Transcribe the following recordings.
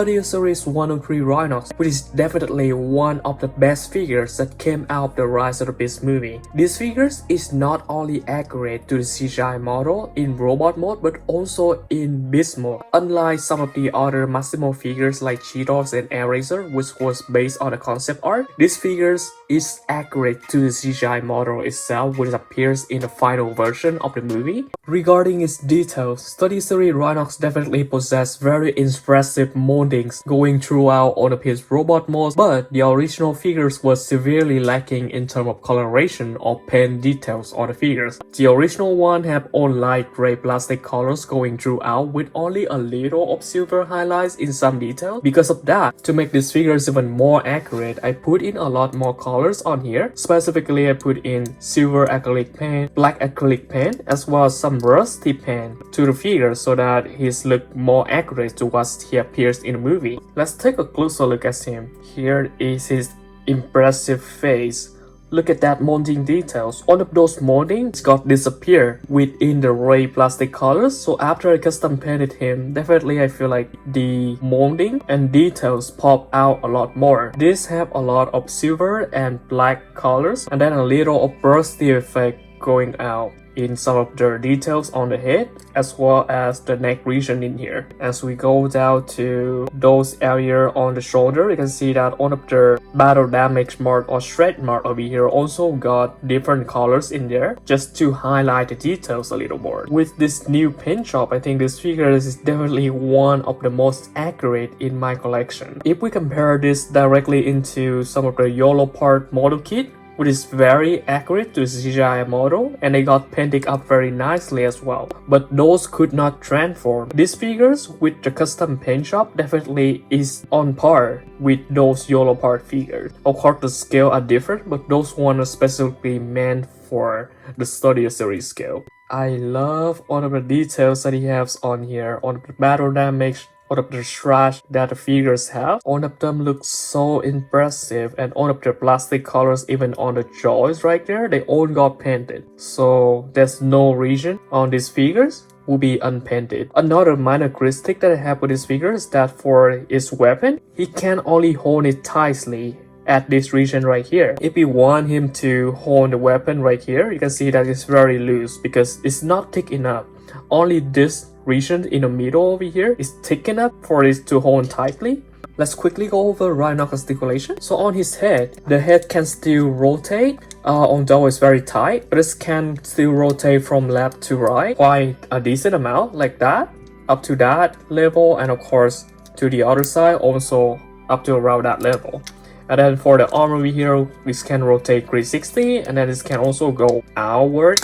Studio Series 103 RHINOX, which is definitely one of the best figures that came out of the Rise of the Beast movie. This figure is not only accurate to the CGI model in robot mode but also in beast mode. Unlike some of the other maximal figures like Cheetos and Eraser, which was based on a concept art, this figure is accurate to the CGI model itself, which appears in the final version of the movie. Regarding its details, Studio Series RHINOX definitely possess very impressive moldings going throughout all of his robot modes, but the original figures was severely lacking in terms of coloration or paint details on the figures. The original one have all light gray plastic colors going throughout with only a little of silver highlights in some detail. Because of that, to make these figures even more accurate, I put in a lot more colors on here. Specifically, I put in silver acrylic paint, black acrylic paint, as well as some rusty paint to the figure so that his look more accurate to what he appears in the movie. Let's take a closer look at him. Here is his impressive face. Look at that molding details. All of those moldings got disappeared within the gray plastic colors. So after I custom painted him, definitely I feel like the molding and details pop out a lot more. These have a lot of silver and black colors, and then a little of rusty effect going out in some of the details on the head as well as the neck region in here. As we go down to those area on the shoulder, you can see that all of the battle damage mark or shred mark over here also got different colors in there just to highlight the details a little more. With this new paint job, I think this figure is definitely one of the most accurate in my collection. If we compare this directly into some of the YOLO part model kit, which is very accurate to the CGI model, and they got painted up very nicely as well. But those could not transform. These figures with the custom paint job definitely is on par with those YOLO part figures. Of course, the scale are different, but those ones are specifically meant for the Studio Series scale. I love all of the details that he has on here, on the battle damage, all of the scratch that the figures have. All of them look so impressive, and all of the plastic colors even on the jaws right there, they all got painted. So there's no region on these figures will be unpainted. Another minor critique that I have with this figure is that for his weapon, he can only hold it tightly at this region right here. If you want him to hold the weapon right here, you can see that it's very loose because it's not thick enough. Only this region in the middle over here is thick enough for it to hold tightly. Let's quickly go over RHINOX articulation. So on his head, the head can still rotate, although it's very tight, but it can still rotate from left to right quite a decent amount, like that, up to that level, and of course to the other side also up to around that level. And then for the arm over here, this can rotate 360, and then this can also go outward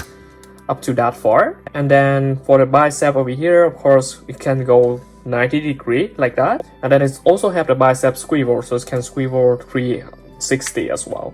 up to that far. And then for the bicep over here, of course, it can go 90 degree like that. And then it's also have the bicep swivel, so it can swivel 360 as well.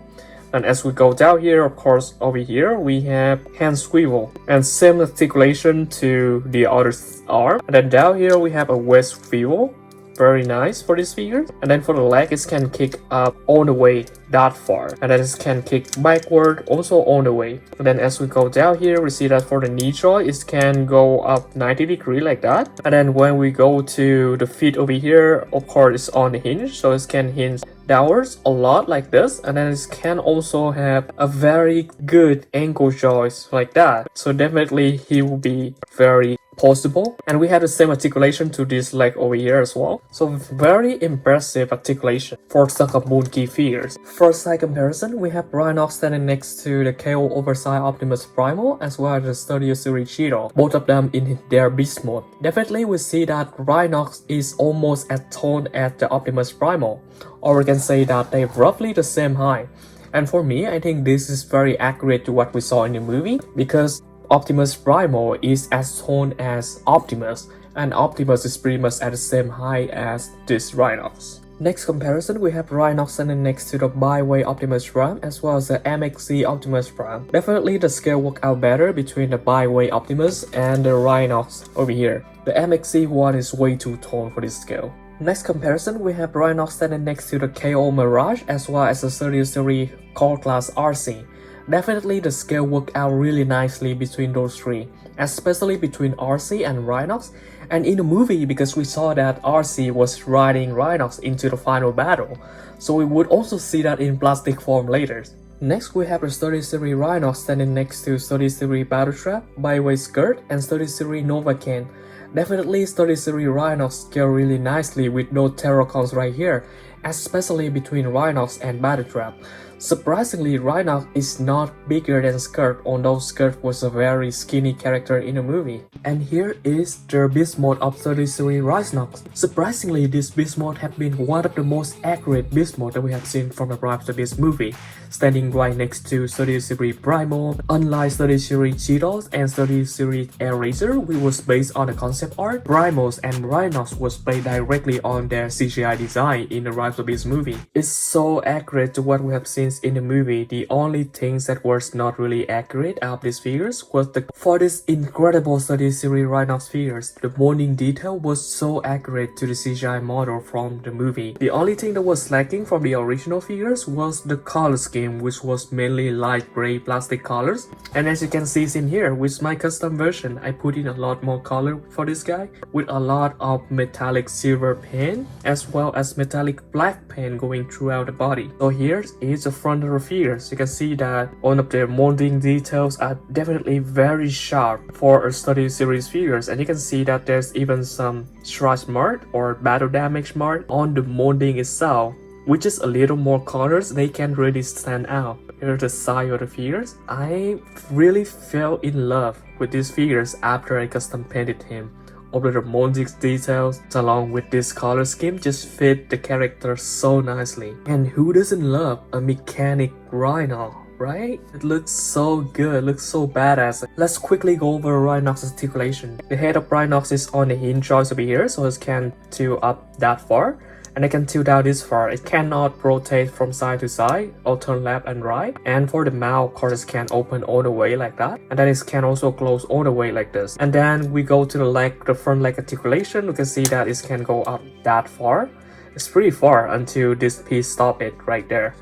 And as we go down here, of course, over here we have hand swivel and same articulation to the other arm. And then down here we have a waist swivel. Very nice for this figure. And then for the leg, it can kick up all the way that far, and then it can kick backward also all the way. And then as we go down here, we see that for the knee joint, it can go up 90 degree like that. And then when we go to the feet over here, of course it's on the hinge, so it can hinge downwards a lot like this. And then it can also have a very good ankle joints like that, so definitely he will be very possible. And we have the same articulation to this leg over here as well, so very impressive articulation for Son of Monkey figures. First side comparison, we have RHINOX standing next to the KO oversized Optimus Primal as well as the Studio Series Cheeto, both of them in their beast mode. Definitely we see that RHINOX is almost as tall as the Optimus Primal, or we can say that they're roughly the same height. And for me, I think this is very accurate to what we saw in the movie, because Optimus Primal is as tall as Optimus, and Optimus is pretty much at the same height as this RHINOX. Next comparison, we have RHINOX standing next to the baiwei Optimus Prime as well as the MXC Optimus Prime. Definitely the scale work out better between the baiwei Optimus and the RHINOX over here. The MXC one is way too tall for this scale. Next comparison, we have RHINOX standing next to the KO Mirage as well as the Studio Series Core Class RC. Definitely the scale worked out really nicely between those three, especially between RC and RHINOX. And in the movie, because we saw that RC was riding RHINOX into the final battle, so we would also see that in plastic form later. Next, we have the 30 series RHINOX standing next to 30 series Battletrap, baiwei skirt, and 30 series Novacan. Definitely 30 series RHINOX scale really nicely with those Terracons right here, especially between RHINOX and Battletrap. Surprisingly, RHINOX is not bigger than Skirt, although Skirt was a very skinny character in the movie. And here is the beast mode of 30 series RHINOX. Surprisingly, this beast mode has been one of the most accurate beast mode that we have seen from the Rise of the Beast movie, standing right next to 30 series Primal. Unlike 30 series Cheetos and 30 series Eraser, which was based on the concept art, Primals and RHINOX was based directly on their CGI design in the Rise of the Beast movie. It's so accurate to what we have seen in the movie. The only things that was not really accurate out of these figures was for this incredible 30 series RHINOX figures, the molding detail was so accurate to the CGI model from the movie. The only thing that was lacking from the original figures was the color scheme, which was mainly light gray plastic colors. And as you can see in here, with my custom version, I put in a lot more color for this guy, with a lot of metallic silver paint as well as metallic black paint going throughout the body. So here is the front of the figures. You can see that one of the molding details are definitely very sharp for a 30 series figures, and you can see that there's even some scratch mark or battle damage mark on the molding itself, which is a little more colors. They can really stand out. Here's the side of the figures. I really fell in love with these figures after I custom painted him. Although the molding details along with this color scheme just fit the character so nicely. And who doesn't love a mechanic rhino, right? It looks so good, looks so badass. Let's quickly go over RHINOX's articulation. The head of RHINOX is on the hinge joints over here, so it can tilt up that far. And it can tilt down this far. It cannot rotate from side to side or turn left and right. And for the mouth, of course, it can open all the way like that. And then it can also close all the way like this. And then we go to the leg, the front leg articulation. You can see that it can go up that far. It's pretty far until this piece stop it right there.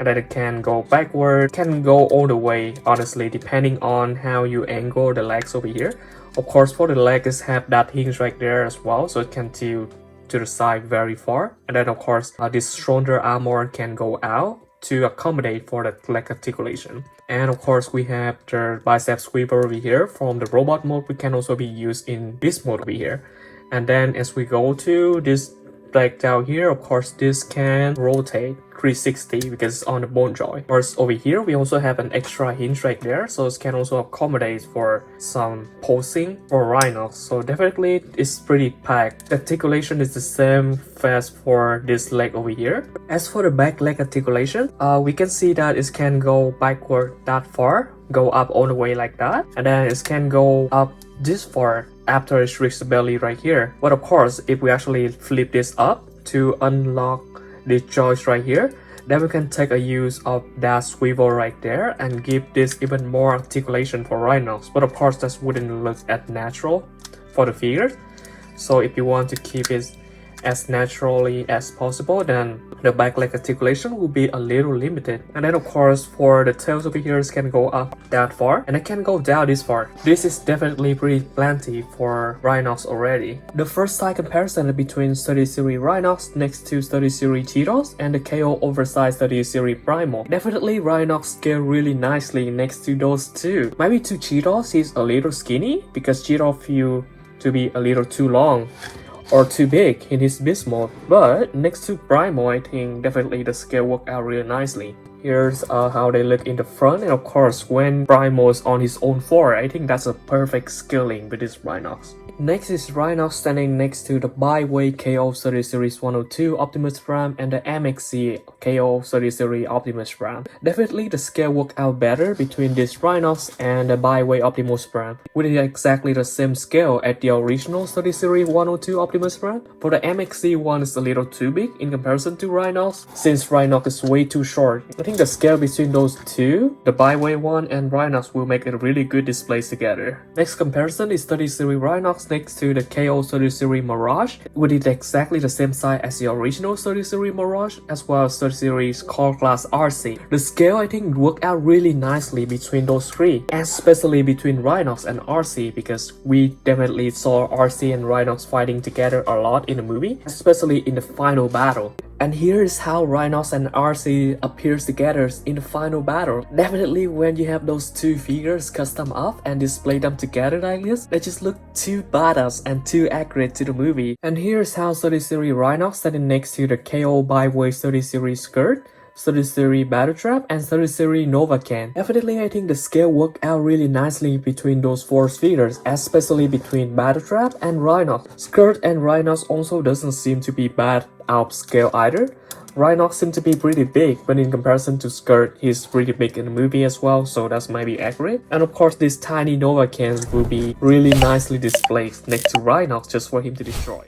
And then it can go backward, can go all the way, honestly, depending on how you angle the legs over here. Of course, for the legs, have that hinge right there as well, so it can tilt to the side very far. And then of course this shoulder armor can go out to accommodate for the leg articulation. And of course we have the bicep swivel over here from the robot mode, which can also be used in this mode over here. And then as we go to this leg down here, of course this can rotate 360 because it's on the bone joint. Of course over here we also have an extra hinge right there, so it can also accommodate for some pulsing for RHINOX. So definitely it's pretty packed. The articulation is the same as for this leg over here. As for the back leg articulation, we can see that it can go backward that far, go up all the way like that, and then it can go up this far after it reaches the belly right here. But of course, if we actually flip this up to unlock this joist right here, then we can take a use of that swivel right there and give this even more articulation for RHINOX. But of course, that wouldn't look as natural for the figures. So if you want to keep it as naturally as possible, then the back leg articulation will be a little limited. And then of course for the tails over here, it can go up that far and it can go down this far. This is definitely pretty plenty for RHINOX already. The first side comparison between 30 series RHINOX next to 30 series Cheetos and the KO oversized 30 series Primal. Definitely RHINOX scale really nicely next to those two. Maybe to Cheetos he's a little skinny because Cheetos feel to be a little too long or too big in his beast mode, but next to Primal, I think definitely the scale worked out really nicely. Here's how they look in the front, and of course when Primal is on his own floor, I think that's a perfect scaling with this RHINOX. Next is RHINOX standing next to the baiwei KO 30 series 102 Optimus Prime and the MXC KO 30 series Optimus Prime. Definitely the scale worked out better between this RHINOX and the baiwei Optimus Prime, with exactly the same scale as the original 30 series 102 Optimus Prime. For the MXC one is a little too big in comparison to RHINOX, since RHINOX is way too short. I think the scale between those two, the baiwei one and RHINOX, will make a really good displays together. Next comparison is 30 series RHINOX next to the KO 30 series Mirage, with it exactly the same size as the original 30 series Mirage, as well as 30 series Core Class RC. The scale I think worked out really nicely between those three, especially between RHINOX and RC, because we definitely saw RC and RHINOX fighting together a lot in the movie, especially in the final battle. And here is how RHINOX and RC appears together in the final battle. Definitely when you have those two figures custom up and display them together like this, they just look too badass and too accurate to the movie. And here's how 30 series RHINOX standing next to the KO baiwei 30 series Scourge, 30 series Battle Trap, and 30 series Nova Can. Definitely I think the scale worked out really nicely between those four figures, especially between Battle Trap and RHINOX. Scourge and RHINOX also doesn't seem to be bad out scale either. RHINOX seems to be pretty big, but in comparison to Scourge, he's pretty big in the movie as well, so that's maybe accurate. And of course, this tiny Nova Can will be really nicely displayed next to RHINOX just for him to destroy.